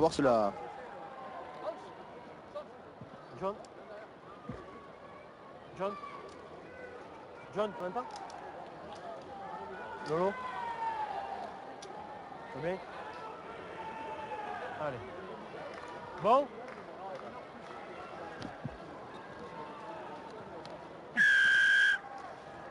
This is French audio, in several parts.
voir cela. John. John. John, tu m'entends? Lolo. Ça va bien? Allez. Bon.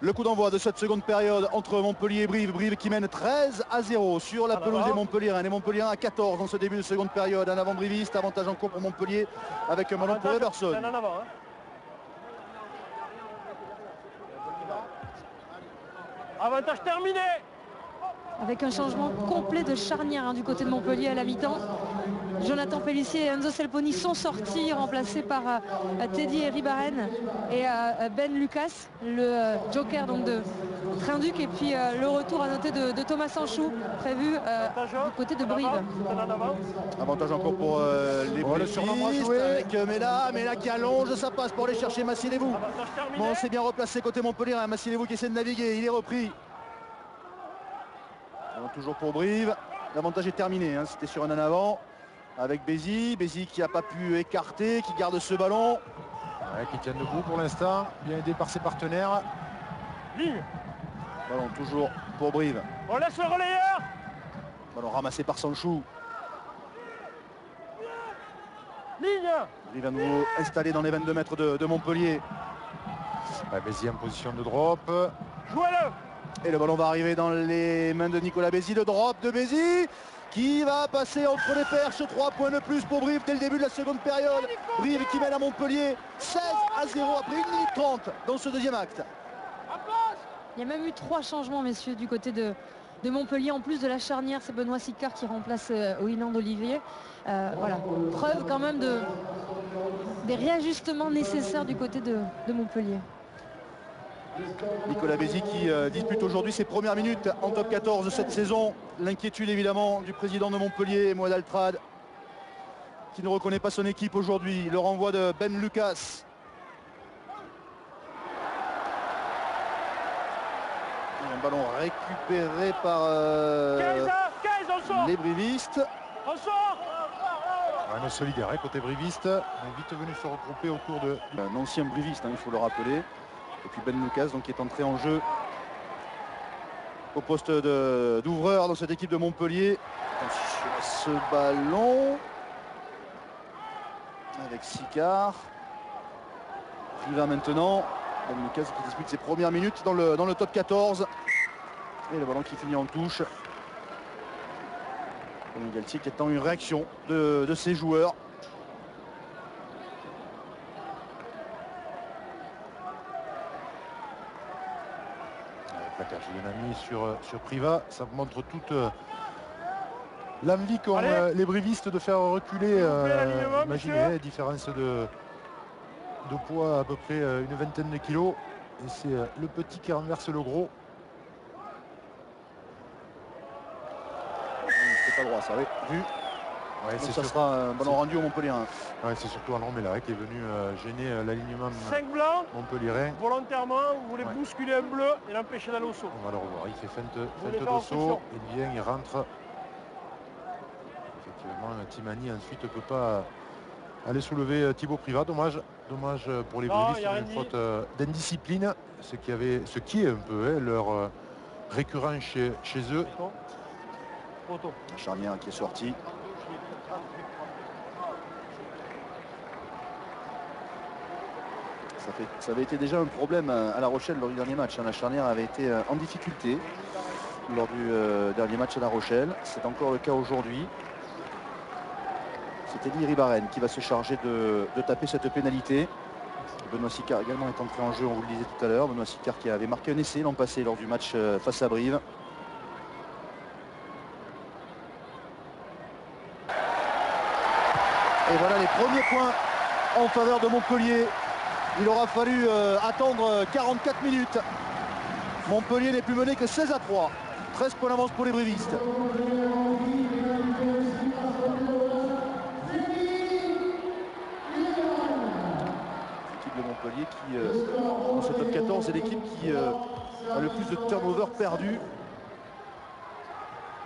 Le coup d'envoi de cette seconde période entre Montpellier et Brive. Brive qui mène 13-0 sur la pelouse des Montpelliérains. Et Montpellier à 14 dans ce début de seconde période. Un avant briviste, avantage en cours pour Montpellier avec un ballon pour Everson. En avant, hein. Avantage terminé. Avec un changement complet de charnière du côté de Montpellier à la mi-temps. Jonathan Pellissier et Enzo Selponi sont sortis, remplacés par Teddy Ribaren et Ben Lucas, le joker donc de Trinduc. Et puis le retour à noter de Thomas Sanchou, prévu du côté de Brive. Avantage encore pour les brivistes avec Mela qui allonge, ça passe pour aller chercher Massilevou. Bon, c'est bien replacé côté Montpellier, hein. Massilevou qui essaie de naviguer, il est repris. Toujours pour Brive, l'avantage est terminé, hein. C'était sur un en avant avec Bézi qui n'a pas pu écarter, qui garde ce ballon. Ouais, qui tient debout pour l'instant, bien aidé par ses partenaires. Ligne. Ballon toujours pour Brive. On laisse le relayeur. Ballon ramassé par Sanchou. Ligne. Brive à nouveau installé dans les 22 mètres de Montpellier. Ouais, Bézi en position de drop. Jouez-le. Et le ballon va arriver dans les mains de Nicolas Bézi. Le drop de Bézi qui va passer entre les perches. 3 points de plus pour Brive dès le début de la seconde période. Brive qui mène à Montpellier 16-0 après 1 minute 30 dans ce deuxième acte. Il y a même eu 3 changements, messieurs, du côté de Montpellier. En plus de la charnière, c'est Benoît Sicard qui remplace Oyland Olivier. Voilà, preuve quand même des réajustements nécessaires du côté de Montpellier. Nicolas Bézi qui dispute aujourd'hui ses premières minutes en top 14 de cette saison. L'inquiétude évidemment du président de Montpellier, Moed Altrad, qui ne reconnaît pas son équipe aujourd'hui. Le renvoi de Ben Lucas. Un ballon récupéré par les brivistes. On sort. On est solidaire côté briviste. On est vite venu se regrouper autour de un ancien briviste, hein, il faut le rappeler. Et puis Ben Lucas donc, qui est entré en jeu au poste d'ouvreur dans cette équipe de Montpellier. Attention à ce ballon avec Sicard. Riva maintenant. Ben Lucas qui dispute ses premières minutes dans le top 14. Et le ballon qui finit en touche. Galtier qui attend une réaction de ses joueurs. Giuliani sur Priva, ça montre toute l'envie qu'ont les brivistes de faire reculer. Imaginez, différence de poids à peu près une vingtaine de kilos. Et c'est le petit qui renverse le gros. C'est pas droit, ça, oui. Vu. Ouais, donc ça sera un ballon rendu au Montpellier. Ouais, c'est surtout André Mela qui est venu gêner l'alignement 5 blancs montpelliérain. Volontairement, vous voulez bousculer un bleu et l'empêcher d'aller au saut. On va le revoir, il fait feinte de saut, il vient, il rentre. Effectivement, Timani ensuite ne peut pas aller soulever Thibaut Priva. Dommage pour les brivistes, une faute d'indiscipline, ce qui est un peu leur récurrent chez eux. Charnière qui est sorti. Ça avait été déjà un problème à La Rochelle lors du dernier match. La charnière avait été en difficulté lors du dernier match à La Rochelle. C'est encore le cas aujourd'hui. C'est Teddy Ribaren qui va se charger de taper cette pénalité. Benoît Sicard également est entré en jeu, on vous le disait tout à l'heure. Benoît Sicard qui avait marqué un essai l'an passé lors du match face à Brive. Et voilà les premiers points en faveur de Montpellier. Il aura fallu attendre 44 minutes. Montpellier n'est plus mené que 16-3. 13 points d'avance pour les brivistes. L'équipe de Montpellier qui, dans ce top 14, est l'équipe qui a le plus de turnover perdus.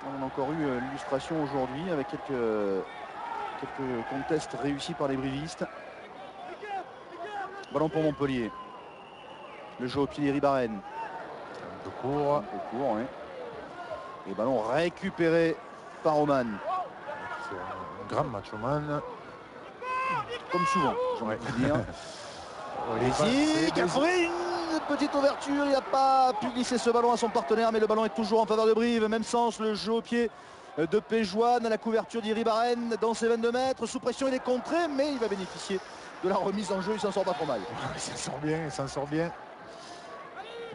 On a encore eu l'illustration aujourd'hui avec quelques Quelques contests réussis par les brivistes. Ballon pour Montpellier. Le jeu au pied d'Iribarren. Un peu court. Un peu court, oui. Et ballon récupéré par Oman. C'est un grand match, Oman. Comme souvent, j'ai envie de dire. Et Bézi qui a trouvé une petite ouverture. Il n'a pas pu glisser ce ballon à son partenaire, mais le ballon est toujours en faveur de Brive. Même sens, le jeu au pied de Péjoine, la couverture d'Iribarren dans ses 22 mètres. Sous pression, il est contré, mais il va bénéficier de la remise en jeu. Il s'en sort pas trop mal. Il s'en sort bien, il s'en sort bien.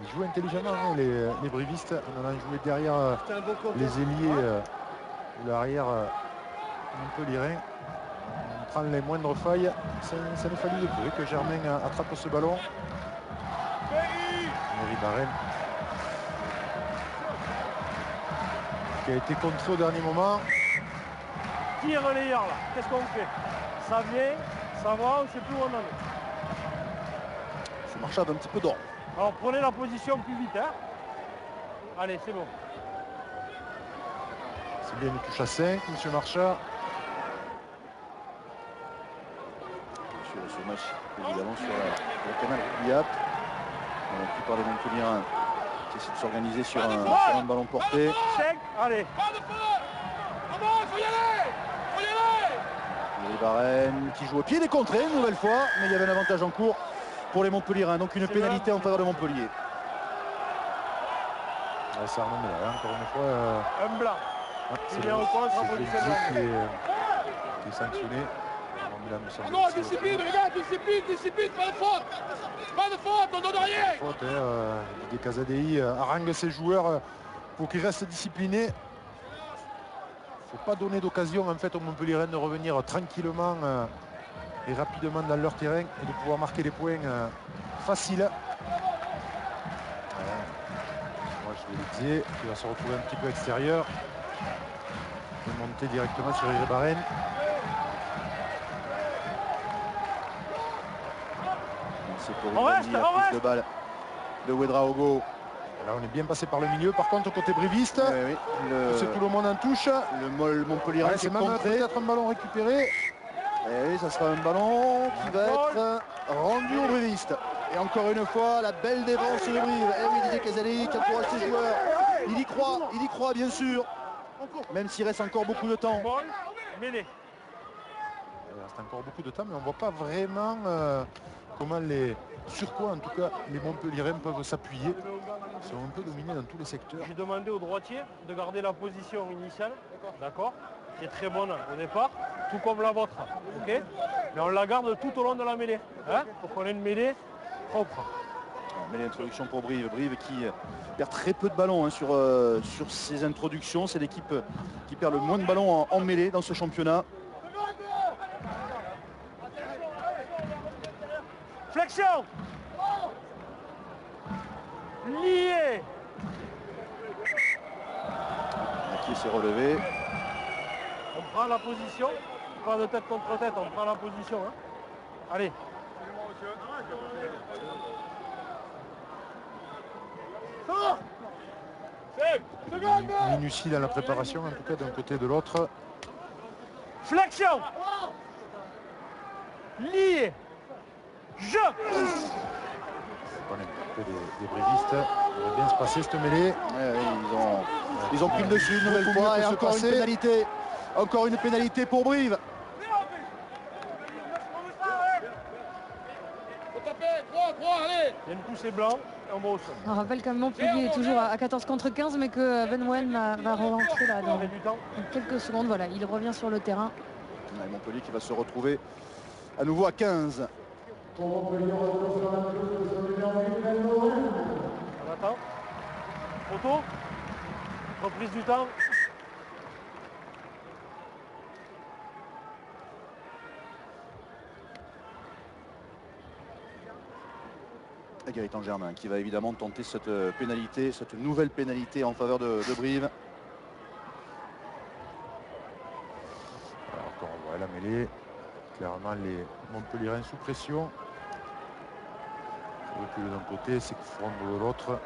Ils jouent intelligemment, hein, les brivistes. On en a joué derrière les ailiers ou l'arrière montpelliérain. On prend les moindres failles. Ça n'est fallu de peu que Germain attrape ce ballon. Iribarren qui a été contré au dernier moment. Tire les yards là. Qu'est-ce qu'on fait? Ça vient, ça va, on ne sait plus où on en est. Ce Marchand a un petit peu d'or. Alors prenez la position plus vite. Hein. Allez, c'est bon. C'est bien une touche à 5, M. Marchand. Sur ce match, évidemment, sur le canal Guyap. On a pu parler Montpellier qui essaie de s'organiser sur un ballon porté. Check, allez. Iribarren qui joue au pied des contrées une nouvelle fois, mais il y avait un avantage en cours pour les Montpelliérains, donc une pénalité en faveur de Montpellier. Ça remonte là, encore une fois. Un blanc. C'est est en coin, ça le positionnement. qui est sanctionné. Non, discipline, regarde, discipline, pas de faute. Pas de faute, on donne rien. Faute, Didier Casadei harangue ses joueurs pour qu'ils restent disciplinés. Il ne faut pas donner d'occasion en fait aux Montpelliérains de revenir tranquillement et rapidement dans leur terrain et de pouvoir marquer des points faciles. Moi je le disais, qui va se retrouver un petit peu extérieur. De monter directement sur Iribarren. C'est pour On reste, la prise de balle de Ouedraogo. Là on est bien passé par le milieu. Par contre côté briviste, Oui, c'est tout le monde en touche. le Montpelliérain qui C'est est même contré. peut-être un ballon récupéré. Et oui, ça sera un ballon qui va être rendu aux brivistes. Et encore une fois, la belle défense de Brive. Et oui, Didier Casadei qui encourage ses joueurs. Il y croit bien sûr. Même s'il reste encore beaucoup de temps. Ball, mêlée. Il reste encore beaucoup de temps, mais on ne voit pas vraiment sur quoi en tout cas les Montpelliérains peuvent s'appuyer. Ils sont un peu dominés dans tous les secteurs. J'ai demandé au droitier de garder la position initiale, d'accord, qui est très bonne au départ, tout comme la vôtre, ok. Mais on la garde tout au long de la mêlée, hein, pour qu'on ait une mêlée propre. Mais l'introduction pour Brive. Brive qui perd très peu de ballons hein, sur ses introductions. C'est l'équipe qui perd le moins de ballons en mêlée dans ce championnat. Flexion. Lié. Qui s'est relevé. On prend la position, pas de tête contre tête, on prend la position. Hein. Allez. Minutie dans la préparation, en tout cas d'un côté et de l'autre. Flexion. Lié. Je. Bon, des brivistes. Ça va bien se passer cette mêlée. Ils ont pris le dessus une nouvelle fois et encore une pénalité. Encore une pénalité pour Brive. Il y a une poussée blanche et on va au sol. On rappelle que Montpellier est toujours à 14 contre 15, mais que Ben Wen va rentrer là dans quelques secondes. Voilà, il revient sur le terrain. Montpellier qui va se retrouver à nouveau à 15. On attend. Photo. Reprise du temps. Et Gaëtan Germain qui va évidemment tenter cette pénalité, cette nouvelle pénalité en faveur de Brive. Alors quand on voit la mêlée, clairement les Montpelliérains sous pression. Recule d'un côté, c'est fondre de l'autre.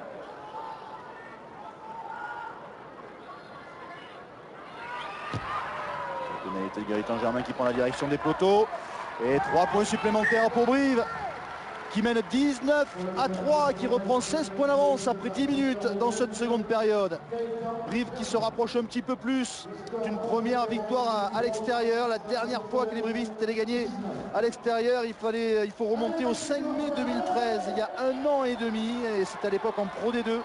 Et Gaëtan Germain qui prend la direction des poteaux. Et 3 points supplémentaires pour Brive, qui mène 19-3, qui reprend 16 points d'avance après 10 minutes dans cette seconde période. Brive qui se rapproche un petit peu plus d'une première victoire à l'extérieur. La dernière fois que les brivistes étaient gagnés à l'extérieur, il faut remonter au 5 mai 2013, il y a 1 an et demi, et c'est à l'époque en Pro D2.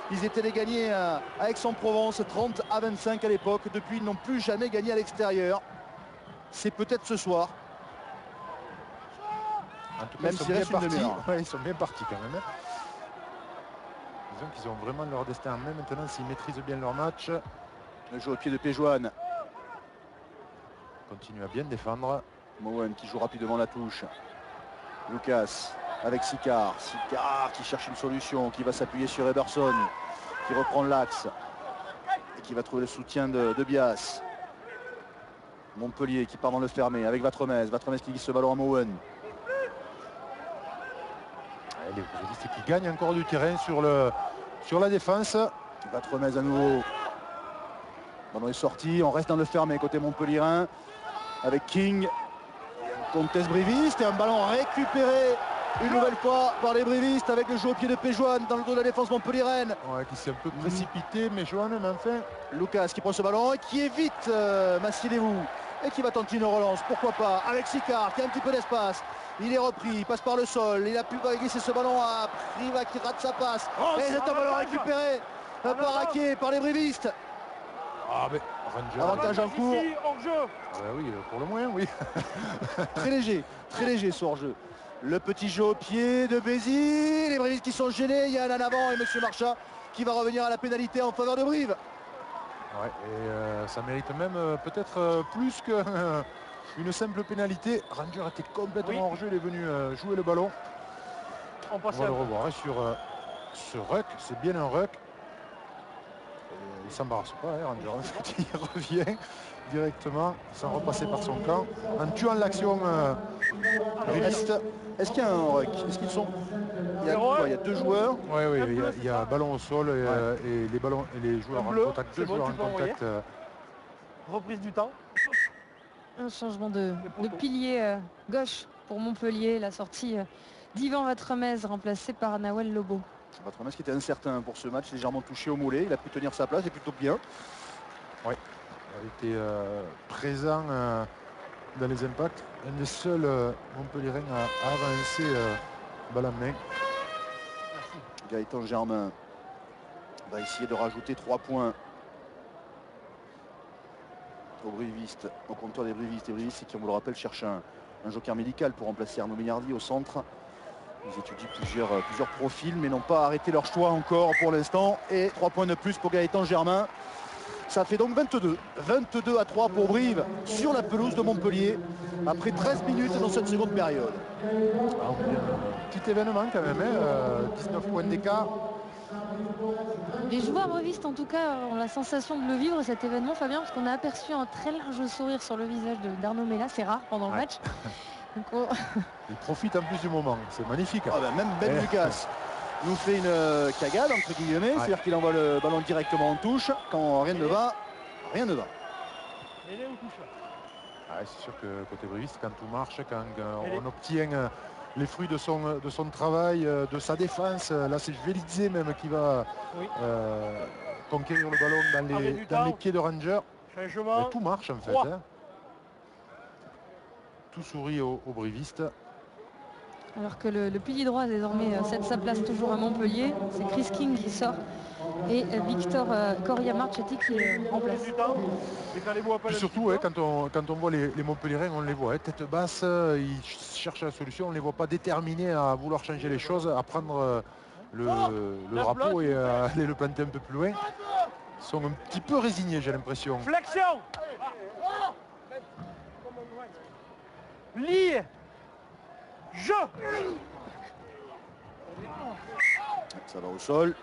Ils étaient les gagnés à Aix-en-Provence, 30-25 à l'époque. Depuis, ils n'ont plus jamais gagné à l'extérieur. C'est peut-être ce soir. En tout cas, Même ils sont s'il bien reste une partis. demi-heure. Ouais, ils sont bien partis quand même. Disons qu'ils ont vraiment leur destin en main maintenant s'ils maîtrisent bien leur match. Le jeu au pied de Péjoine. Continue à bien défendre. Mowen qui joue rapidement la touche. Lucas avec Sicard. Sicard qui cherche une solution, qui va s'appuyer sur Eberson, qui reprend l'axe et qui va trouver le soutien de Bias. Montpellier qui part dans le fermé avec Vatremez. Vatremez qui glisse ce ballon à Mowen. Les brivistes qui gagnent encore du terrain sur la défense. Vatremez à nouveau. Le ballon est sorti, on reste dans le fermé côté Montpellierin avec King. Comtesse briviste et un ballon récupéré une nouvelle fois par les brivistes avec le jeu au pied de Péjoine dans le dos de la défense montpelliéraine. Ouais, qui s'est un peu précipité, mais Joanne, mais enfin. Lucas qui prend ce ballon et qui évite Massilevou et qui va tenter une relance, pourquoi pas, avec Sicard qui a un petit peu d'espace. Il est repris, il passe par le sol, il a pu glisser ce ballon à Priva qui rate sa passe. Et c'est un ballon récupéré par Aké, par les brivistes. Ah mais Ranger. Avantage en cours. Hors-jeu. Ah oui, pour le moins, oui. Très léger ce hors-jeu. Le petit jeu au pied de Bézi, les brivistes qui sont gênés, il y a un en avant et M. Marchat qui va revenir à la pénalité en faveur de Brive. Ouais, et ça mérite même peut-être plus qu'une simple pénalité. Ranger était complètement hors jeu, il est venu jouer le ballon. On va le revoir hein, sur ce ruck, c'est bien un ruck. Il ne s'embarrasse pas, hein, Ranger, en fait, il revient directement sans repasser par son camp en tuant l'action briviste. Est-ce qu'il y a un ruck? Est-ce qu'ils sont... Il y a 2 joueurs. Oui, il y a ballon au sol et les ballons et les joueurs en contact. Deux joueurs en contact. Reprise du temps. Un changement de pilier gauche pour Montpellier. La sortie d'Yvan Vatremez remplacé par Nawel Lobo. Vatremez qui était incertain pour ce match, légèrement touché au mollet. Il a pu tenir sa place et plutôt bien. Oui, il était présent dans les impacts. Un des seuls Montpellierens à avancer balle en main. Gaëtan Germain va essayer de rajouter 3 points aux brivistes, au compteur des brivistes. Les brivistes qui, on vous le rappelle, cherchent un joker médical pour remplacer Arnaud Mignardi au centre. Ils étudient plusieurs profils mais n'ont pas arrêté leur choix encore pour l'instant. Et 3 points de plus pour Gaëtan Germain. Ça fait donc 22-3 pour Brive sur la pelouse de Montpellier après 13 minutes dans cette seconde période. Petit événement quand même, hein, 19 points d'écart. Les joueurs brivistes en tout cas ont la sensation de le vivre cet événement, Fabien, parce qu'on a aperçu un très large sourire sur le visage d'Arnaud Mella, c'est rare pendant le match. Donc Il profite en plus du moment, c'est magnifique. Ah ben, même Ben Lucas nous fait une cagade entre guillemets, c'est-à-dire qu'il envoie le ballon directement en touche quand rien ne va, rien ne va. C'est sûr que côté briviste, quand tout marche, quand on obtient les fruits de son travail, de sa défense, là c'est Vélizé même qui va conquérir le ballon dans les pieds de Ranger. Tout marche en fait. Hein. Tout sourit aux brivistes. alors que le pilier droit désormais cède sa place toujours à Montpellier. C'est Chris King qui sort et Victor Coria Marchetti qui remplace. Puis surtout, quand on voit les Montpellierens, on les voit tête basse, ils cherchent la solution, on ne les voit pas déterminés à vouloir changer les choses, à prendre le drapeau et à aller le planter un peu plus loin. Ils sont un petit peu résignés, j'ai l'impression. Flexion. Lie. Jeu. Ça va au sol.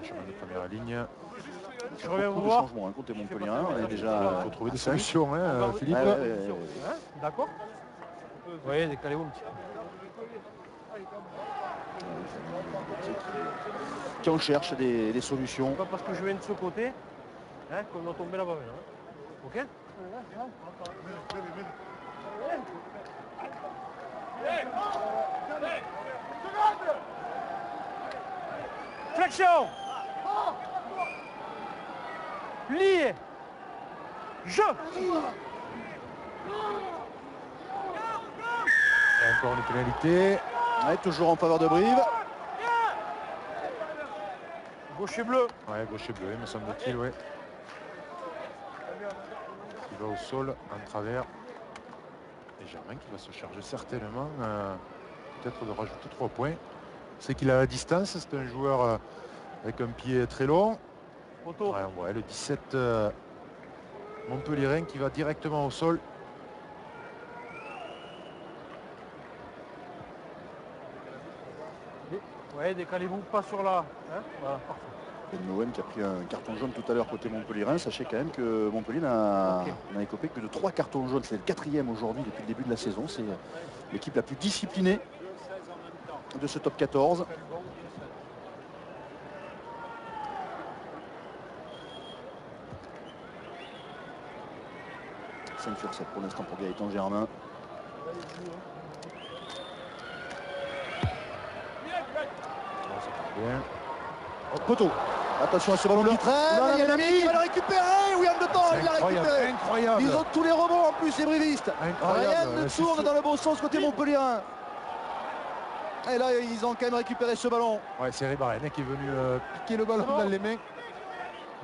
Changement de première ligne. Je reviens vous Beaucoup de voir. changements hein, côté Montpellier. On est déjà. Il faut trouver des solutions, hein, Philippe. D'accord. Oui, décalez-vous un petit peu. qui en cherche des solutions. C'est pas parce que je viens de ce côté hein, qu'on doit tomber là-bas. Hein. Ok. Flexion. Lié. Jeu. Et encore une pénalité. Ouais, toujours en faveur de Brive. Gauche et bleu. Ouais, gauche et bleu, me semble-t-il, ouais. Qui va au sol, en travers. Et Germain qui va se charger certainement, peut-être de rajouter 3 points. C'est qu'il a la distance, c'est un joueur avec un pied très long. Autour. Ouais, on voit le 17 Montpellierin qui va directement au sol. Ouais, décalez-vous pas sur la. Hein, voilà, parfait. Noël qui a pris un carton jaune tout à l'heure côté Montpellierin. Sachez quand même que Montpellier n'a écopé que de 3 cartons jaunes. C'est le 4e aujourd'hui depuis le début de la saison. C'est l'équipe la plus disciplinée de ce top 14. « 5 sur 7 pour l'instant pour Gaëtan Germain. Bien. Oh, poteau. Attention à ce ballon qui traîne. Il y a un ami qui va le récupérer. William de Temps, il l'a récupéré. Incroyable. Ils ont tous les rebonds en plus, les brivistes. Rien ne tourne dans le bon sens côté Montpellierin. Et là, ils ont quand même récupéré ce ballon. Ouais, c'est Ribaren qui est venu piquer le ballon dans les mains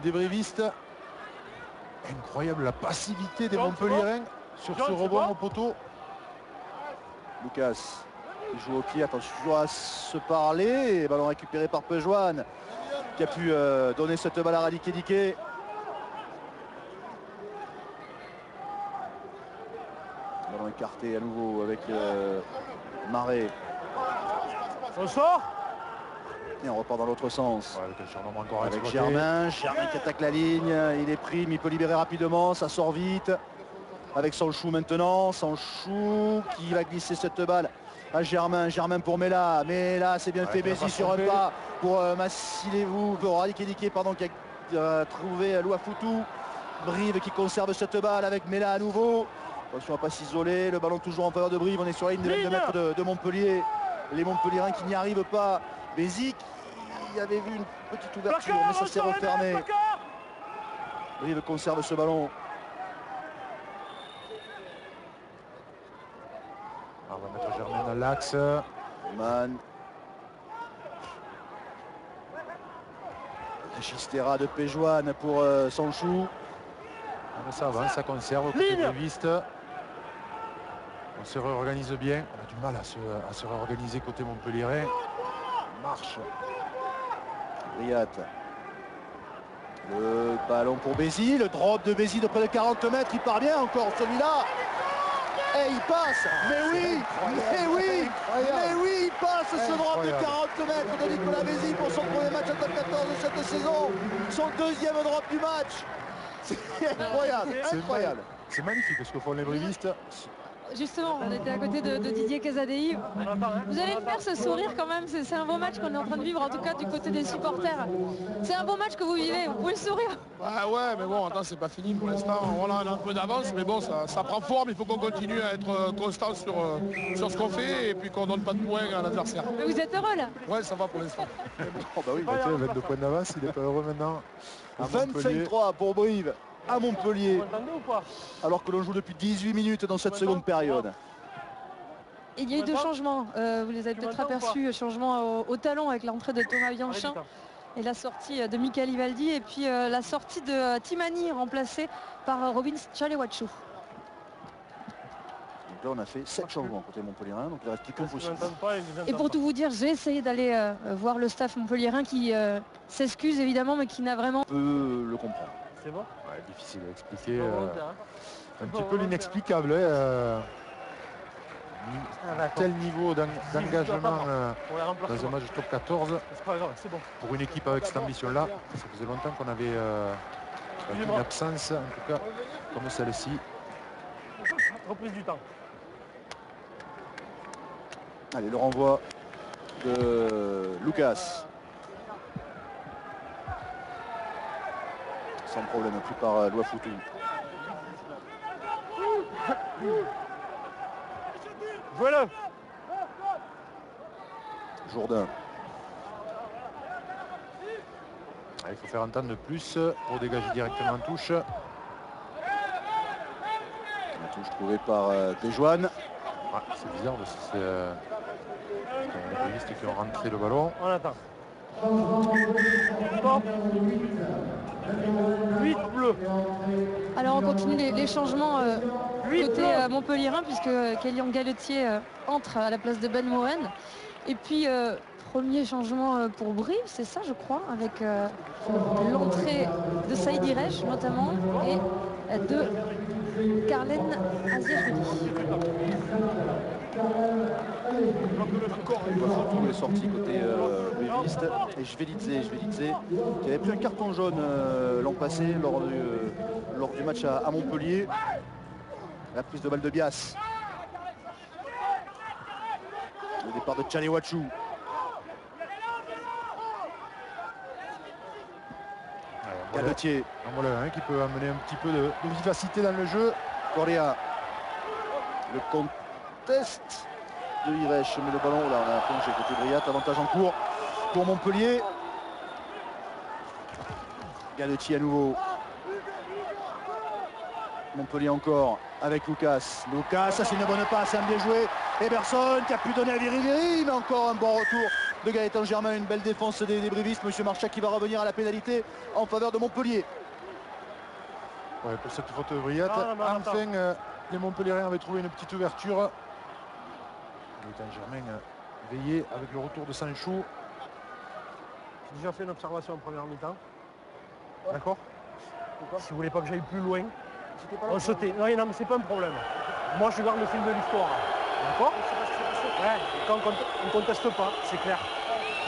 des brivistes. Incroyable la passivité des Montpellierins sur ce rebond au poteau. Lucas, il joue au pied, attention à se parler. Et ballon récupéré par Pejoine, qui a pu donner cette balle à Radiké Diké. Ballon écarté à nouveau avec Marais. On sort. Et on repart dans l'autre sens. Ouais, avec un surnombre encore Avec exploité. Germain qui attaque la ligne, il est pris, mais il peut libérer rapidement, ça sort vite. Avec Sanchou maintenant, Sanchou qui va glisser cette balle à Germain, Germain pour Mela, Mela c'est bien fait, Bézi sur un pas pour Massilevou, pour Radiké Diké, pardon, qui a trouvé Louafoutou. Brive qui conserve cette balle avec Mela à nouveau. Attention à pas s'isoler, le ballon toujours en faveur de Brive, on est sur la ligne de 22 mètres de Montpellier. Les Montpellierins qui n'y arrivent pas. Bézi qui avait vu une petite ouverture, mais ça s'est refermé. Brive conserve ce ballon. On va mettre Germain dans l'axe. Man. Chistera de Péjoine pour Sanchou. Ça avance, ça conserve côté briviste. On se réorganise bien. On a du mal à se réorganiser côté Montpellierin. Marche. Briat. Le ballon pour Bézi. Le drop de Bézi de près de 40 mètres. Il part bien encore celui-là. Et il passe. Mais oui. Mais oui. Mais oui, il passe ce drop de 40 mètres de Nicolas Bézi pour son premier match en top 14 de cette saison. Son deuxième drop du match. C'est incroyable. Incroyable. C'est magnifique ce que font les brivistes. Justement, on était à côté de Didier Casadei. Vous allez me faire ce sourire quand même, c'est un beau match qu'on est en train de vivre, en tout cas du côté des supporters. C'est un beau match que vous vivez, vous pouvez le sourire. Ouais, mais bon, attends, c'est pas fini pour l'instant. On a un peu d'avance, mais bon, ça prend forme. Il faut qu'on continue à être constant sur ce qu'on fait et puis qu'on donne pas de points à l'adversaire. Mais vous êtes heureux là? Ouais, ça va pour l'instant. Oh bah oui. 22 points d'avance, il n'est pas heureux maintenant. 25-3 pour Brive à Montpellier. Vous entendez ou pas? Alors que l'on joue depuis 18 minutes dans cette seconde période. Il y a eu 2 changements, vous les avez peut-être aperçus, changement au talon avec l'entrée de Thomas Bianchin et la sortie de Michael Ivaldi et puis la sortie de Timani remplacée par Robin Chalewachou. Donc là on a fait 7 changements côté Montpellierin, donc il reste plus qu'un possible. Et pour tout vous dire, j'ai essayé d'aller voir le staff montpellierin qui s'excuse évidemment mais qui n'a vraiment... On peut le comprendre. C'est bon? Ouais, difficile à expliquer. Volontaire, Un petit peu l'inexplicable. Tel niveau d'engagement dans un match top 14 C'est pas grave, c'est bon. pour une équipe avec cette ambition-là. Ça faisait longtemps qu'on avait une absence, en tout cas, comme celle-ci. Reprise du temps. Allez, le renvoi de Lucas. Sans problème, pris par Loafoutou. Jouez-le. Jourdain. Il faut faire un temps de plus pour dégager directement en touche. La touche trouvée par Péjoine. Ah, c'est bizarre parce que c'est les brévistes qui ont rentré le ballon. On attend. Stop. 8 bleus. Alors on continue les changements côté Montpellierin, puisque Kélian Galetier entre à la place de Ben Moren. Et puis premier changement pour Brive, c'est ça je crois, avec l'entrée de Saïd Irech notamment et de Carlen Aziachoudi. Loafoutou est sorti côté bréviste. Et Jvelidze qui avait pris un carton jaune l'an passé lors du match à Montpellier. La prise de balle de Bias. Le départ de Tchalewachou. Galetier. Voilà, qui peut amener un petit peu de vivacité dans le jeu. Correa. Le contest de Irech, mais le ballon, là on a un plongé côté Briat, avantage en cours pour Montpellier. Galetier à nouveau. Montpellier encore avec Lucas. Lucas, ça c'est une bonne passe, un bien joué. Eberson qui a pu donner à Viry, mais encore un bon retour de Gaëtan Germain, une belle défense des brévistes. Monsieur Marchak qui va revenir à la pénalité en faveur de Montpellier. Ouais, pour cette faute de Briat. Enfin, les Montpelliérains avaient trouvé une petite ouverture. Gaëtan Germain veillé avec le retour de Sanchou. J'ai déjà fait une observation en première mi-temps. D'accord. Si vous voulez pas que j'aille plus loin, on sautait. Non, mais c'est pas un problème. Moi, je garde le fil de l'histoire. D'accord. Ouais, quand on ne conteste pas, c'est clair.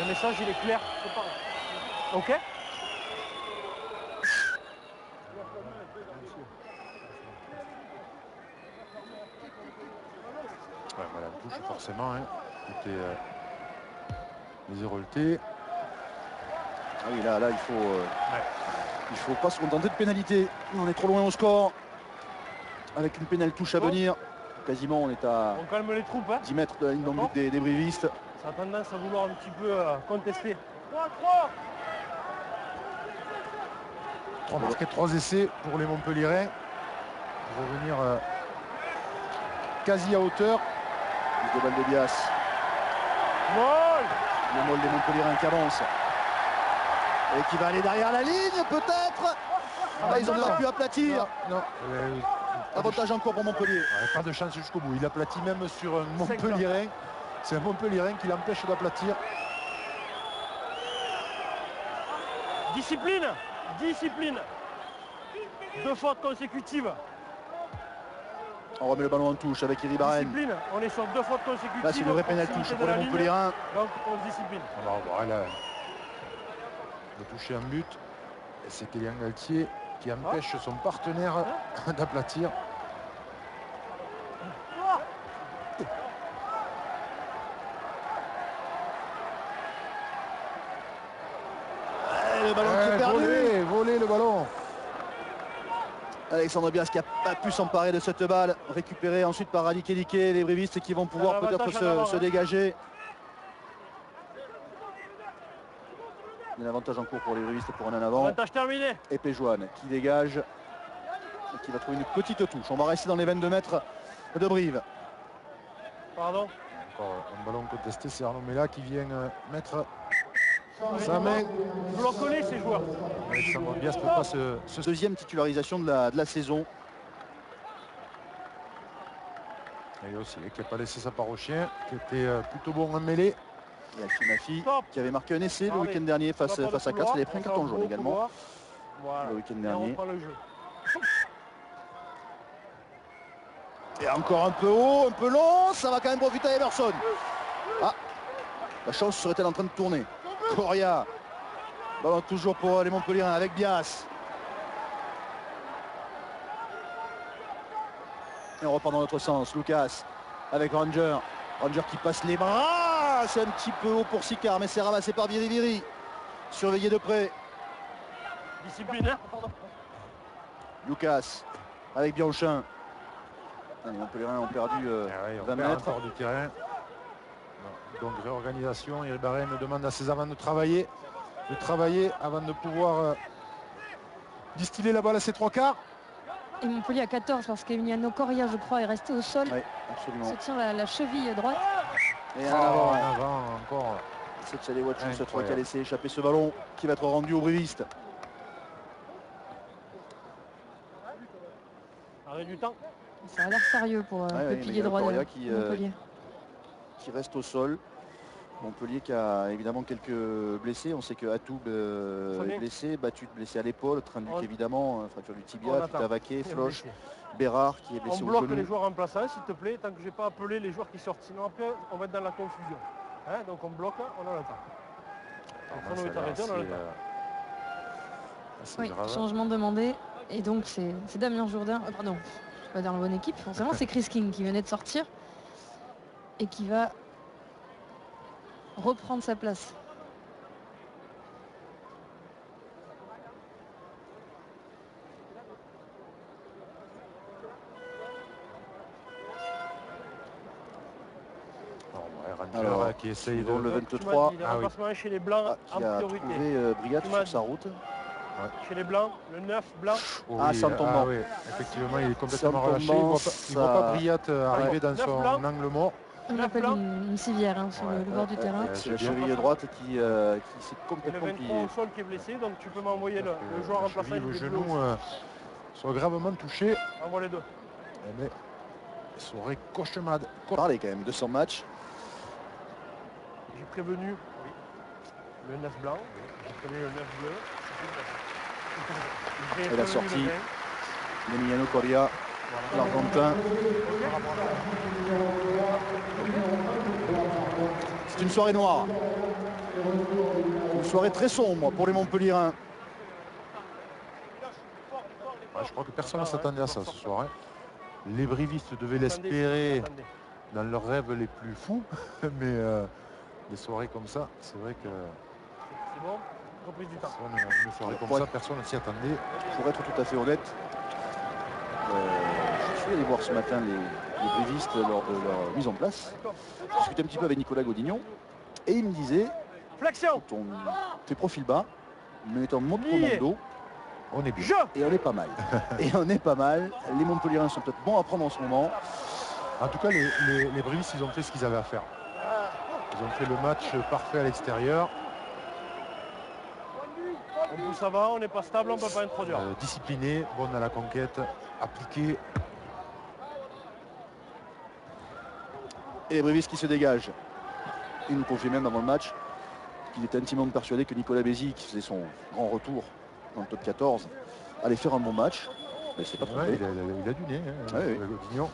Le message, il est clair. Ok. Ouais, voilà, touche forcément. Hein. Côté les Héroltais. Ah oui, là il faut pas se contenter de pénalité. On est trop loin au score. Avec une pénale touche à venir. Quasiment, on est à On calme les troupes. Hein. 10 mètres de la ligne d'en but des brévistes. Ça a tendance à vouloir un petit peu contester. 3 marqués, 3 essais pour les Montpelliérains. Pour revenir quasi à hauteur. Prise de balle de Bias. Le molle des Montpelliérains qui avance. Et qui va aller derrière la ligne, peut-être. Ils ont pu aplatir. Non. Avantage encore pour Montpellier. Ouais, pas de chance jusqu'au bout. Il aplatit même sur un Montpelliérain. C'est un Montpelliérain qui l'empêche d'aplatir. Discipline. 2 fautes consécutives. On remet le ballon en touche avec Iribarren. Discipline. On est sur 2 fautes consécutives. Là, c'est une vraie pénale touche pour les Montpelliérains. Donc, on se discipline. Alors voilà. De toucher un but. Et c'est Kélian Galetier qui empêche son partenaire d'aplatir. Le ballon qui est perdu. Volé le ballon. Alexandre Bias qui n'a pas pu s'emparer de cette balle. Récupéré ensuite par Ali Kelike. Les brévistes qui vont pouvoir peut-être se dégager. Un avantage en cours pour les brévistes pour un en avant. Avantage terminé. Et Péjoine qui dégage. Et qui va trouver une petite touche. On va rester dans les 22 mètres de Brive. Pardon. Encore un ballon contesté. C'est Arnaud Mella qui vient mettre sa main. Bloquez ces joueurs. Alexandre Bias peut pas se Deuxième titularisation de la saison. Et aussi qui n'a pas laissé sa part au chien, qui était plutôt bon en mêlée. Et Alchimafi qui avait marqué un essai le week-end dernier face à Castres. Il avait pris un carton jaune également le week-end dernier. Et encore un peu haut, un peu long, ça va quand même profiter à Emerson. Ah, la chance serait-elle en train de tourner. Correa, ballon toujours pour les Montpelliérains avec Bias. Et on repart dans l'autre sens, Lucas avec Ranger. Ranger qui passe les bras. Ah, c'est un petit peu haut pour Sicard, mais c'est ramassé par Biri. Surveillé de près. Disciplinaire, pardon. Lucas avec Bianchin. Les Montpellierins ont perdu 20 mètres. Hors du terrain. Donc réorganisation. Iribarren demande à ses avants de travailler avant de pouvoir distiller la balle à ses 3/4. Et Montpellier à 14 parce qu'Emiliano Coria, je crois, est resté au sol. Oui, absolument. Se tient la cheville droite. Et en avant. En avant encore. C'est Tchadé Watchou cette fois qui a laissé échapper ce ballon qui va être rendu au Briviste. Arrêt du temps. Ça a l'air sérieux pour le pilier droit de Montpellier. Qui reste au sol. Montpellier qui a évidemment quelques blessés. On sait que Atoub est blessé, Batut blessé à l'épaule, Trinduc évidemment, fracture du tibia, Tutavaqué, Floch, Bérard qui est blessé au genou. On bloque les joueurs remplaçants s'il te plaît, tant que j'ai pas appelé les joueurs qui sortent. Sinon après on va être dans la confusion. Hein, donc on bloque, on a le temps. On est arrêté, on a le temps. Oui, changement demandé. Et donc c'est Damien Jourdain. Pardon, je suis pas dans la bonne équipe, forcément c'est Chris King qui venait de sortir et qui va reprendre sa place. Alors, qui essaye de le 23 chez les blancs qui a trouvé Briat sur sa route. Chez les blancs, le 9 blanc. Sans tombant. Oui. Effectivement, il est complètement relâché. Il ne voit pas Briat arriver dans son angle mort. On appelle une civière sur le bord du terrain. C'est la cheville droite qui s'est complètement pliée. Le 23 au sol qui est blessé, donc tu peux m'envoyer le joueur remplaçant. Le genou soit gravement touché. Envoie les deux. Mais il serait cauchemade. Parler quand même de son match. J'ai prévenu le 9 blanc, j'ai prévenu le 9 bleu. Et la sortie d'Emiliano Coria, l'Argentin. C'est une soirée noire. Une soirée très sombre pour les Montpellierins. Je crois que personne ne s'attendait à ça ce soir. Les Brivistes devaient l'espérer dans leurs rêves les plus fous. Mais des soirées comme ça, c'est vrai que... C'est bon, reprise du temps. Une soirée comme ça, personne ne s'y attendait. Pour être tout à fait honnête, je suis allé voir ce matin les Brivistes lors de leur mise en place. Je discutais un petit peu avec Nicolas Godignon et il me disait flexion, tes profils bas, mais ton mode commando, on est bien. Et on est pas mal. Et on est pas mal. Les Montpellierins sont peut-être bons à prendre en ce moment. En tout cas, les Brivistes, ils ont fait ce qu'ils avaient à faire. Ils ont fait le match parfait à l'extérieur. On pousse avant, on n'est pas stable, on ne peut pas introduire. Discipliné, bon à la conquête, appliqué. Et les Brivistes qui se dégagent. Il nous confie même avant le match qu'il était intimement persuadé que Nicolas Bézi, qui faisait son grand retour dans le top 14, allait faire un bon match. Mais c'est pas trompé. Il a du nez, Godignon.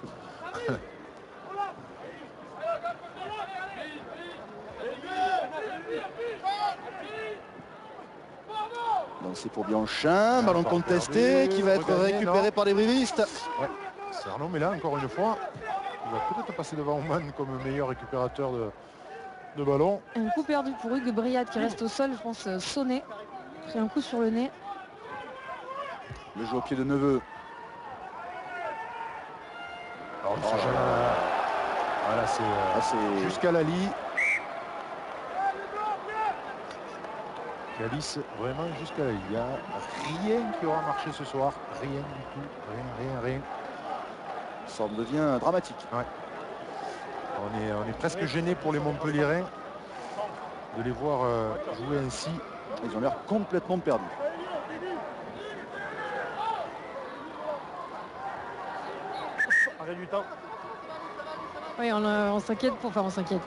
C'est pour Bianchin, ballon contesté qui va être récupéré par les Brivistes. Ouais. C'est Arnaud, mais là encore une fois, il va peut-être passer devant Oman comme meilleur récupérateur de ballon. Un coup perdu pour Hugues Briat qui reste au sol, je pense sonné. Pris un coup sur le nez. Le jeu au pied de Neveu. Voilà, c'est jusqu'à Lali. Calice, vraiment jusqu'à là. Il n'y a rien qui aura marché ce soir. Rien du tout. Rien. Ça en devient dramatique. Ouais. On est presque gêné pour les Montpellierins de les voir jouer ainsi. Ils ont l'air complètement perdus. Arrêt du temps. Oui, on s'inquiète. Enfin, on s'inquiète.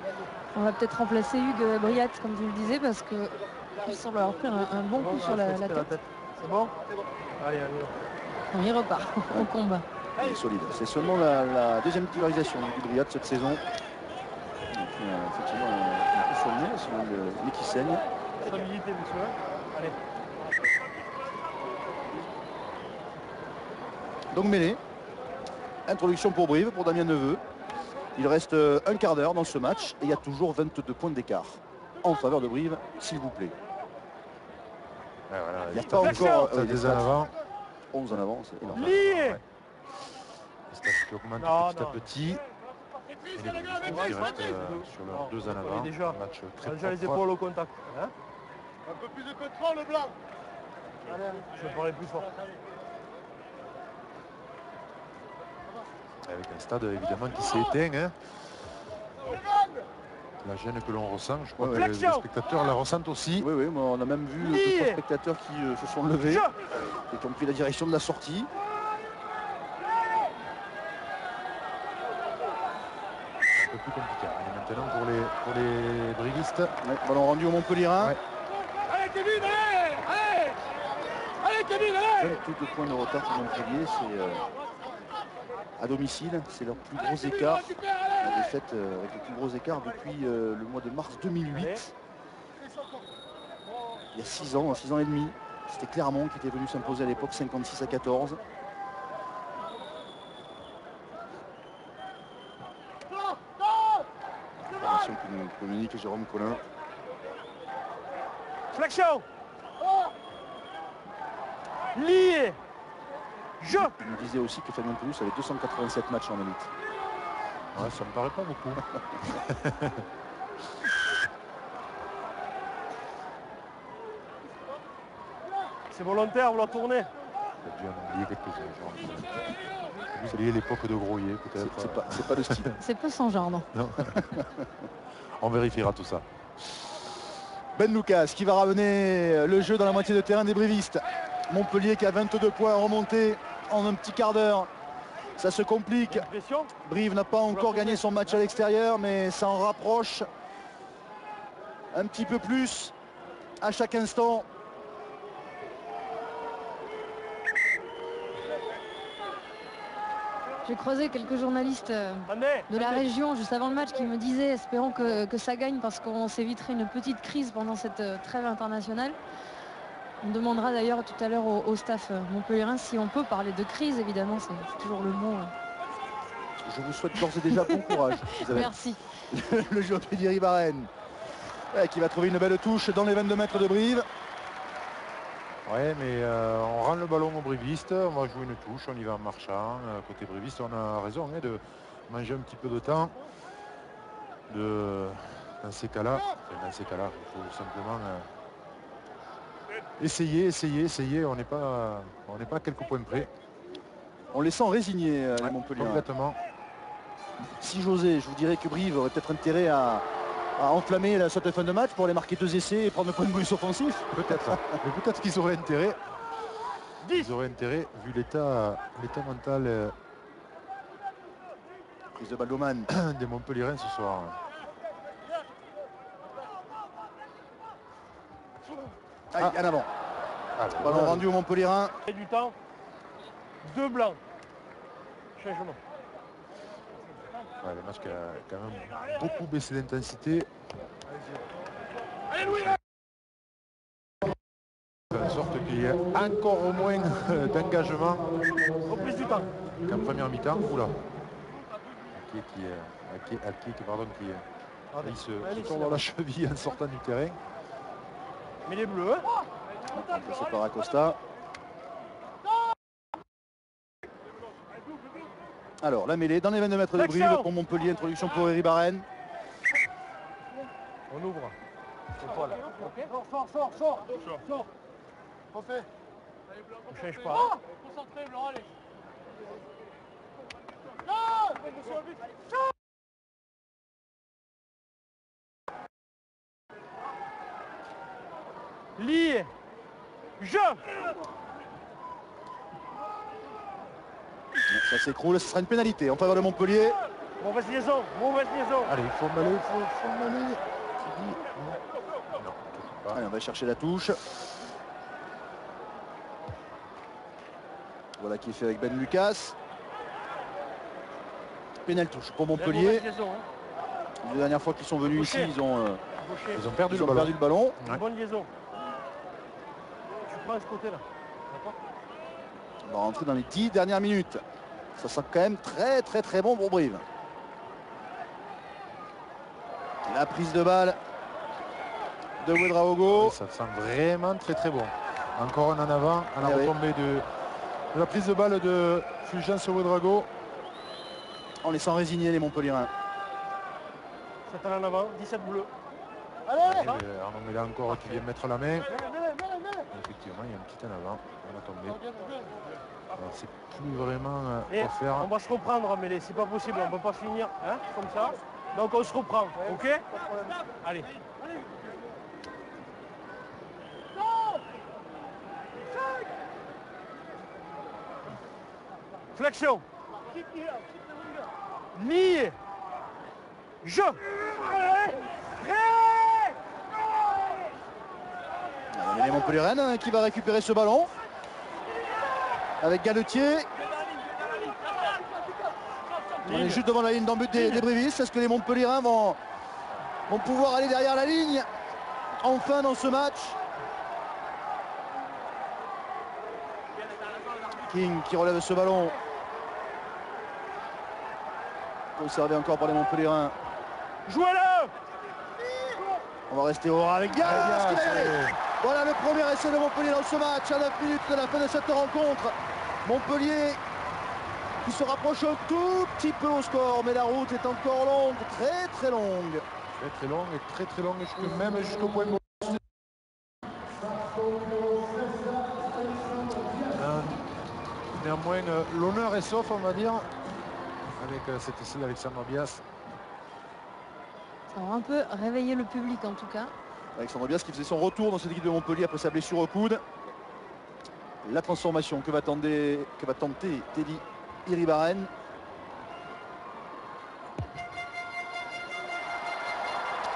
On va peut-être remplacer Hugues Briat, comme tu le disais, parce que il semble avoir pris un bon coup sur la tête. C'est bon? Allez. Non, il repart au combat. Il est solide. C'est seulement la deuxième titularisation du Briat cette saison. Donc, effectivement, un coup sur le nez, c'est le nez qui saigne. Stabilité, monsieur. Allez. Donc mêlée. Introduction pour Brive, pour Damien Neveu. Il reste un quart d'heure dans ce match et il y a toujours 22 points d'écart en faveur de Brive, s'il vous plaît. Ouais, voilà, Il n'y a pas encore des en avant. 11 en avant, c'est énorme. Lié. Les stats qui augmentent Non, petit à non. petit. Et les Brivistes qui restent sur leurs 2 en avant. Déjà, Un match très déjà les propre. épaules au contact. Hein, Un peu plus de contrôle, le blanc. je vais parler plus fort. Avec un stade évidemment qui s'est éteint. Hein. La gêne que l'on ressent, je crois Ouais, que ouais. les spectateurs la ressentent aussi. Oui, oui, mais on a même vu Lié. 2 spectateurs qui se sont levés et qui ont pris la direction de la sortie. Un peu plus compliqué. Et maintenant pour les brivistes. Ouais, ballon rendu au Montpellierin. Ouais. Allez, Kevin, allez. Allez. Allez, Kevin, allez. 22 points de retard pour Montpellier, c'est à domicile, c'est leur plus gros écart. La défaite avec le plus gros écart depuis le mois de mars 2008. Il y a 6 ans et demi. C'était Clermont qui était venu s'imposer à l'époque 56-14. Information que nous communique Jérôme Collin. Flexion. Lié. Je. Il nous disait aussi que Fabien Pelus avait 287 matchs en élite. Ouais, ça me paraît pas beaucoup. C'est volontaire, vous la tournez. Il a dû en oublier quelques-uns. Vous oubliez l'époque de Groyer peut-être. C'est pas le style. C'est peu son genre, non. Non. On vérifiera tout ça. Ben Lucas qui va ramener le jeu dans la moitié de terrain des brivistes. Montpellier qui a 22 points remontés en un petit quart d'heure. Ça se complique. Pression. Brive n'a pas encore gagné son match à l'extérieur, mais ça en rapproche un petit peu plus à chaque instant. J'ai croisé quelques journalistes de la région juste avant le match qui me disaient, espérons que ça gagne parce qu'on s'éviterait une petite crise pendant cette trêve internationale. On demandera d'ailleurs tout à l'heure au staff montpellierin si on peut parler de crise, évidemment, c'est toujours le mot. Je vous souhaite d'ores et déjà bon courage, Isabelle. Merci. Le joueur Teddy Ribaren qui va trouver une belle touche dans les 22 mètres de Brive. Ouais, mais on rend le ballon aux brivistes, on va jouer une touche, on y va en marchant. Côté briviste, on a raison hein, de manger un petit peu de temps. Dans ces cas-là, il faut simplement essayer. On n'est pas à quelques points près. On les sent résignés, les Montpellier. Complètement. Si j'osais, je vous dirais que Brive aurait peut-être intérêt à enflammer cette fin de match pour aller marquer 2 essais et prendre le point de bonus offensif. Peut-être. Mais peut-être qu'ils auraient intérêt. Ils auraient intérêt, vu l'état mental Prise de balle d'Oman. des Montpellierins ce soir. Allez, en avant. Allez, Ballon rendu au Montpellierin. Et du temps. 2 blancs. Changement. Ouais, le match qui a quand même beaucoup baissé d'intensité. Allez, Louis. En sorte qu'il y ait encore moins d'engagement Reprise du temps. qu'en première mi-temps. Oula. Il se tourne dans la cheville en sortant du terrain. Mais les bleus. C'est par Acosta. Alors la mêlée dans les 22 mètres de Brive pour Montpellier. Introduction pour Ribaren. On ouvre. Voilà. Sors. Refais. On ne change pas. Concentré, blanc, allez. Lié. Je. Ça s'écroule, ce sera une pénalité en faveur de Montpellier. Mauvaise liaison. Allez, il faut m'aller, faut m'aller. Non, toujours pas. Allez, on va chercher la touche. Voilà qui est fait avec Ben Lucas. Pénal touche pour Montpellier. La dernière fois qu'ils sont venus ici, ils ont perdu le ballon. Ouais. Bonne liaison. Tu prends à ce côté-là. On va rentrer dans les 10 dernières minutes. Ça sent quand même très bon pour Brive. La prise de balle de Ouedraogo. Oui, ça sent vraiment très bon. Encore un en avant à la retombée de la prise de balle de Fulgence Ouedraogo. En laissant résigner les Montpellierins. 7 en avant, 17 bleus. Arnaud Mélan encore qui vient mettre la main. Effectivement, il y a un petit en avant. On va tomber. Alors c'est plus vraiment quoi faire. On va se reprendre, mais c'est pas possible, on peut pas finir hein, comme ça. Donc on se reprend, ok? Allez. Flexion. Lié. Je. Les Montpellierins qui va récupérer ce ballon. Avec Galetier. On est juste devant la ligne d'en but des Brévistes. Est-ce que les Montpellierins vont pouvoir aller derrière la ligne enfin dans ce match? King qui relève ce ballon. Conservé encore par les Montpellierins. Jouez-le! On va rester au ras avec Diaz. Voilà le premier essai de Montpellier dans ce match à 9 minutes de la fin de cette rencontre. Montpellier qui se rapproche un tout petit peu au score, mais la route est encore longue, très longue. Très longue et très longue, même jusqu'au point de néanmoins, l'honneur est sauf, on va dire, avec cet essai d'Alexandre Bias. Ça va un peu réveiller le public en tout cas. Alexandre Bias qui faisait son retour dans cette équipe de Montpellier après sa blessure au coude. La transformation que va tenter Teddy Iribaren.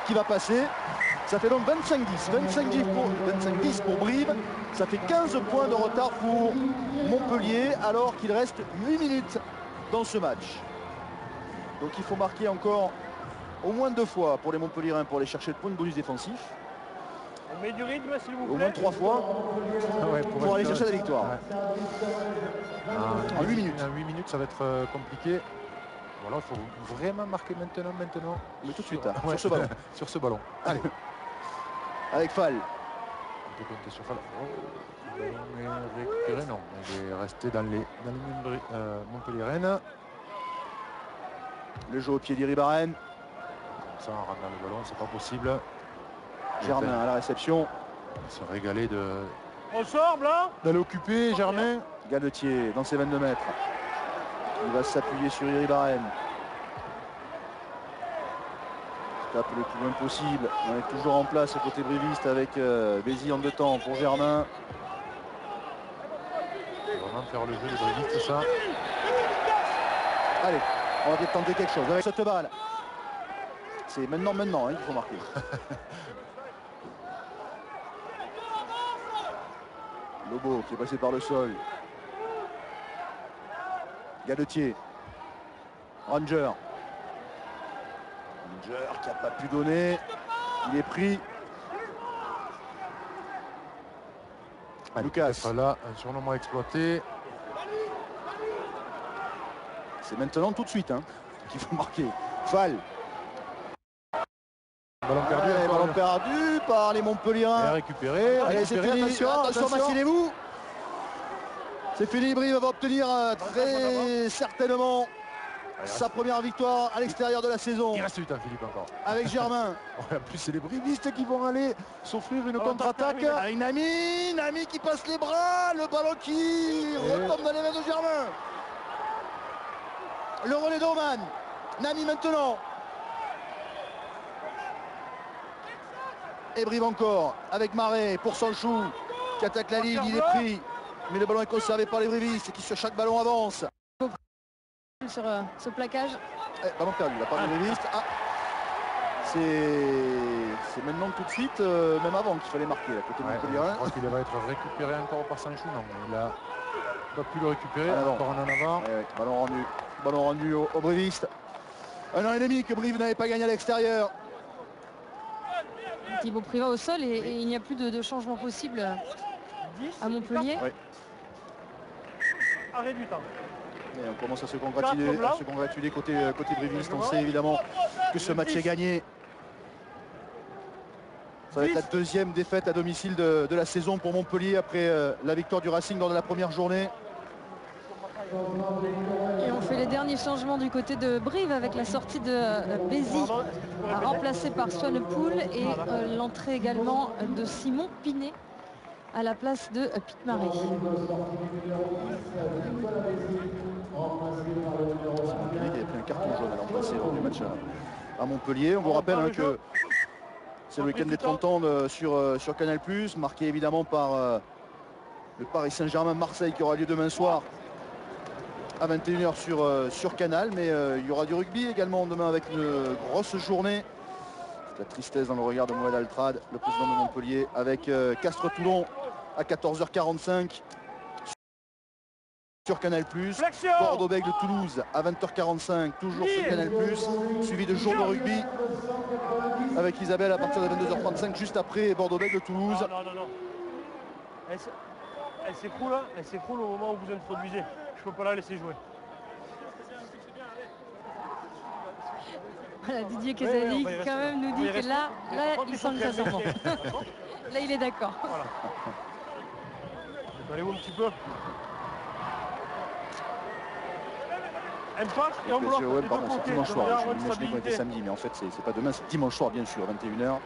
Qui va passer. Ça fait donc 25-10 pour Brive. Ça fait 15 points de retard pour Montpellier alors qu'il reste 8 minutes dans ce match. Donc il faut marquer encore au moins 2 fois pour les Montpellierins pour aller chercher le point de bonus défensif. On met du rythme s'il vous plaît. Au moins 3 fois pour aller chercher la victoire. En 8 minutes. En 8 minutes ça va être compliqué. Voilà, il faut vraiment marquer maintenant. Mais tout de suite, hein, sur ce ballon. Sur ce ballon. Allez. Avec Fall. On peut compter sur Fall. Oh, il est récupéré, non. Il est resté dans les Montpellier-Rennes. Le jeu au pied d'Iribaren. Ça, on rentre dans le ballon, c'est pas possible. Germain à la réception. Il se régalait On sort là d'aller occuper Germain. Galetier dans ses 22 mètres. Il va s'appuyer sur Iribaren. Tape le plus loin possible. On est toujours en place côté briviste avec Bézi en 2 temps pour Germain. Il va vraiment faire le jeu de briviste, ça. Allez, on va peut-être tenter quelque chose avec cette balle. C'est maintenant hein, qu'il faut marquer. Lobo qui est passé par le sol. Galetier. Ranger qui n'a pas pu donner. Il est pris. Lucas. Là, un surnombre exploité. C'est maintenant tout de suite hein, qu'il faut marquer. Fall. Ballon perdu par les Montpellierins. Récupéré. Allez, c'est fini. Attention, machinez-vous. C'est fini. Brive va obtenir très certainement sa première victoire à l'extérieur de la saison. Il reste du temps, Philippe, encore. Avec Germain. En plus, c'est les brivistes qui vont aller s'offrir une contre-attaque. Avec Nami qui passe les bras. Le ballon qui retombe dans les mains de Germain. Le relais d'Oman. Nami maintenant. Et Brive encore avec Marais pour Sanchou qui attaque la ligne. Il est pris. Mais le ballon est conservé par les brivistes qui sur chaque ballon avance. Sur ce plaquage. Ballon perdu, la part des brivistes. Ah. C'est maintenant tout de suite, même avant qu'il fallait marquer. Là, côté Montpellier. Je crois qu'il va être récupéré encore par Sanchou. Non, il a pas pu le récupérer. Encore un en avant. Ballon rendu aux brivistes. 1 an et demi que Brive n'avait pas gagné à l'extérieur. Thibaut Privat au sol et il n'y a plus de changement possible à Montpellier. Oui. Arrêt du temps. Et on commence à se congratuler côté briviste. On sait évidemment que ce match est gagné. Ça va être la deuxième défaite à domicile de la saison pour Montpellier après la victoire du Racing lors de la première journée. Et on fait les derniers changements du côté de Brive avec la sortie de Bézi, remplacé par Swanepoel, et l'entrée également de Simon Pinet à la place de Pitt-Marie. Il avait pris un carton jaune à l'an passé lors du match à Montpellier. On vous rappelle que c'est le week-end des 30 ans sur Canal+, marqué évidemment par le Paris Saint-Germain-Marseille qui aura lieu demain soir à 21 h sur Canal. Mais il y aura du rugby également demain avec une grosse journée. La tristesse dans le regard de Mohamed Altrad, le président de Montpellier, avec Castres-Toulon à 14 h 45 sur Canal+. Bordeaux-Bègles de Toulouse à 20 h 45 toujours sur Canal+, suivi de jour de rugby avec Isabelle à partir de 22 h 35 juste après Bordeaux-Bègles de Toulouse. Non. Elle s'écroule au moment où vous introduisez. Je peux pas la laisser jouer. Voilà, Didier Casali quand même nous dit que là il sent le classement. Là il est d'accord. Voilà. Allez-vous un petit peu. Elle passe et on bloque. Pardon, c'est dimanche soir. Je m'imaginais qu'on était samedi, mais en fait c'est pas demain, c'est dimanche soir bien sûr, 21 h.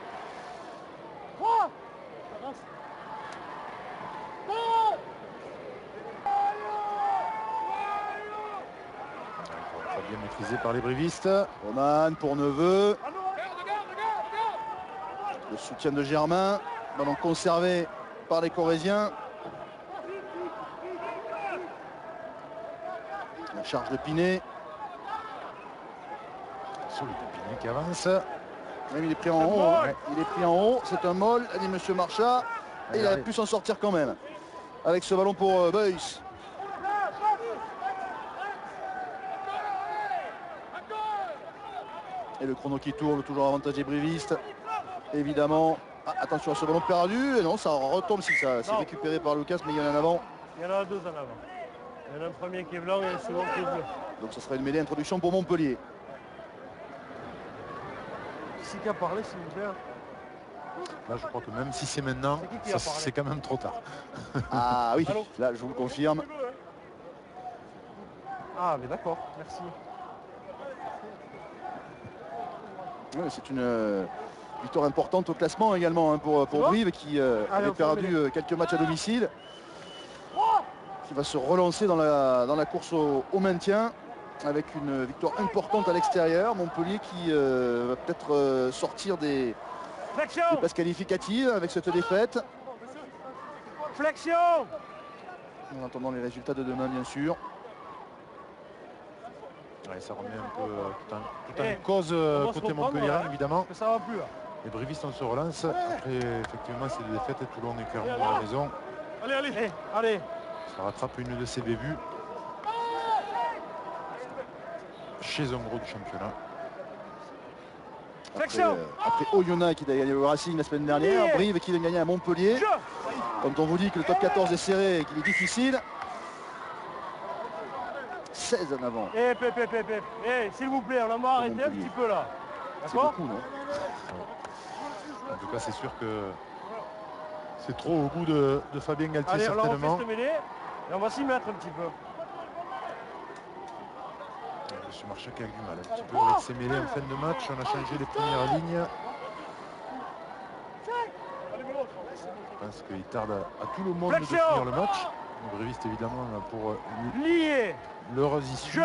Bien maîtrisé par les brivistes. Roman pour Neveu. Le soutien de Germain. Ballon conservé par les Corréziens. La charge de Pinet. Solide Pinet qui avance. Même il est pris en haut. Ouais. Il est pris en haut. C'est un molle, a dit Monsieur Marchat. Et il a pu s'en sortir quand même. Avec ce ballon pour Beuys. Et le chrono qui tourne, toujours avantage des brivistes. Évidemment. Ah, attention à ce ballon perdu. Et non, ça retombe si ça c'est récupéré par Lucas, mais il y en a en avant. Il y en a deux en avant. Il y en a un premier qui est blanc et un second qui est bleu. Donc ça sera une mêlée introduction pour Montpellier. Qui qui a parlé, s'il vous plaît? Là, je crois que même si c'est maintenant, c'est quand même trop tard. Ah oui, là, je vous le confirme. Ah, mais d'accord, merci. Oui, c'est une victoire importante au classement également hein, pour Brive qui avait perdu quelques matchs à domicile. Qui va se relancer dans la course au maintien avec une victoire importante à l'extérieur. Montpellier qui va peut-être sortir des places qualificatives avec cette défaite. Flexion. En attendant les résultats de demain bien sûr. Ouais, ça remet un peu tout en cause côté Montpellier évidemment. Ça va plus là. Les brivistes on se relance. Après effectivement c'est des défaites et Toulon est clairement dans la maison. Allez. Ça rattrape une de ses bévues chez un gros du championnat. Après Oyonnax qui a gagné le Racing la semaine dernière, Brive qui a gagné à Montpellier. Quand on vous dit que le top 14 est serré et qu'il est difficile. 16 en avant. S'il vous plaît, on va arrêter un petit peu là. C'est beaucoup, non? En tout cas, c'est sûr que c'est trop au goût de Fabien Galtier. Allez, certainement. Alors on fait cette mêlée et on va s'y mettre un petit peu. Monsieur Marchak a eu du mal un petit peu avec ses mêlées en fin de match. On a changé les premières lignes. Je pense qu'il tarde à tout le monde de finir le match. Les brivistes évidemment pour lier leurs issues.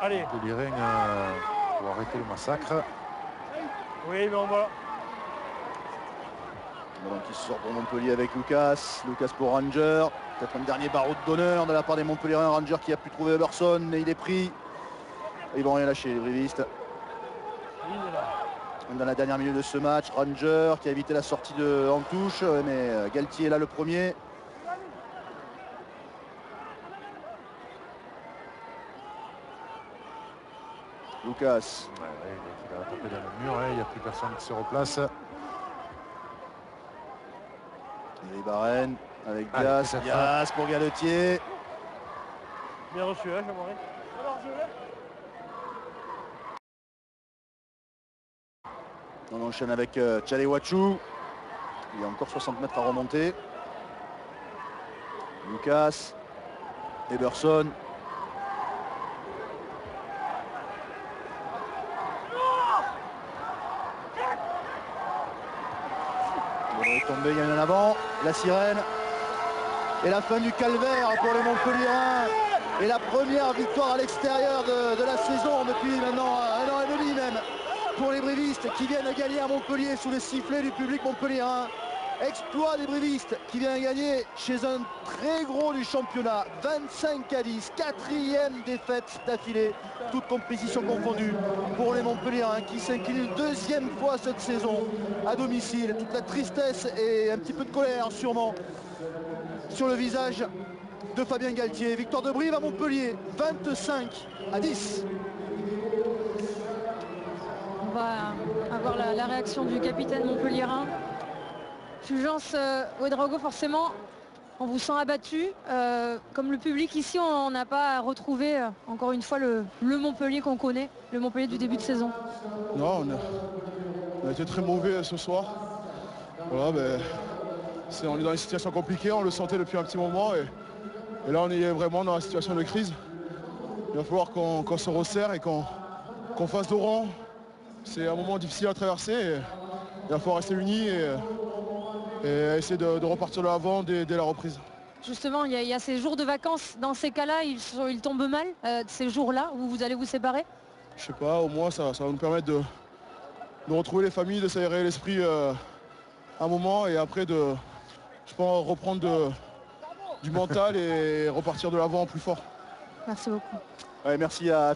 Allez. De l'Irène pour arrêter le massacre. Oui, mais on va. Ballon qui sort pour Montpellier avec Lucas. Lucas pour Ranger. Peut-être un dernier baroud d'honneur de la part des Montpelliérains. Ranger qui a pu trouver Eberson, mais il est pris. Et ils vont rien lâcher les brivistes. Dans la dernière minute de ce match, Ranger qui a évité la sortie de Antouche, mais Galtier est là le premier. Lucas. Il a tapé dans le mur, il n'y a plus personne qui se replace. Ribaren avec Dias. Dias pour Galetier. Bien reçu, hein, Jean-Marie. On enchaîne avec Tchalewachou. Il y a encore 60 mètres à remonter. Lucas. Eberson. Il est tombé, il y en a en avant. La sirène. Et la fin du calvaire pour les Montpelliérains. Et la première victoire à l'extérieur de la saison depuis maintenant 1 an et demi même. Pour les brévistes qui viennent gagner à Montpellier sous les sifflets du public montpelliérain. Exploit des brévistes qui vient gagner chez un très gros du championnat. 25-10, 4e défaite d'affilée, toutes compétitions confondues pour les Montpelliérains qui s'inclinent une 2e fois cette saison à domicile. Toute la tristesse et un petit peu de colère sûrement sur le visage de Fabien Galtier. Victoire de Brive à Montpellier, 25-10. On va avoir la réaction du capitaine montpelliérain. Fulgence Ouedraogo, forcément, on vous sent abattu. Comme le public ici, on n'a pas retrouvé encore une fois le Montpellier qu'on connaît, le Montpellier du début de saison. Non, on a été très mauvais ce soir. Voilà, on est dans une situation compliquée, on le sentait depuis un petit moment. Et là, on est vraiment dans la situation de crise. Il va falloir qu'on se resserre et qu'on fasse dos rond. C'est un moment difficile à traverser. Et il va falloir rester unis et essayer de repartir de l'avant dès la reprise. Justement, il y a ces jours de vacances. Dans ces cas-là, ils tombent mal, ces jours-là où vous allez vous séparer? Je sais pas, au moins ça va nous permettre de retrouver les familles, de s'aérer l'esprit un moment et après je pense reprendre du mental et repartir de l'avant plus fort. Merci beaucoup. Ouais, merci à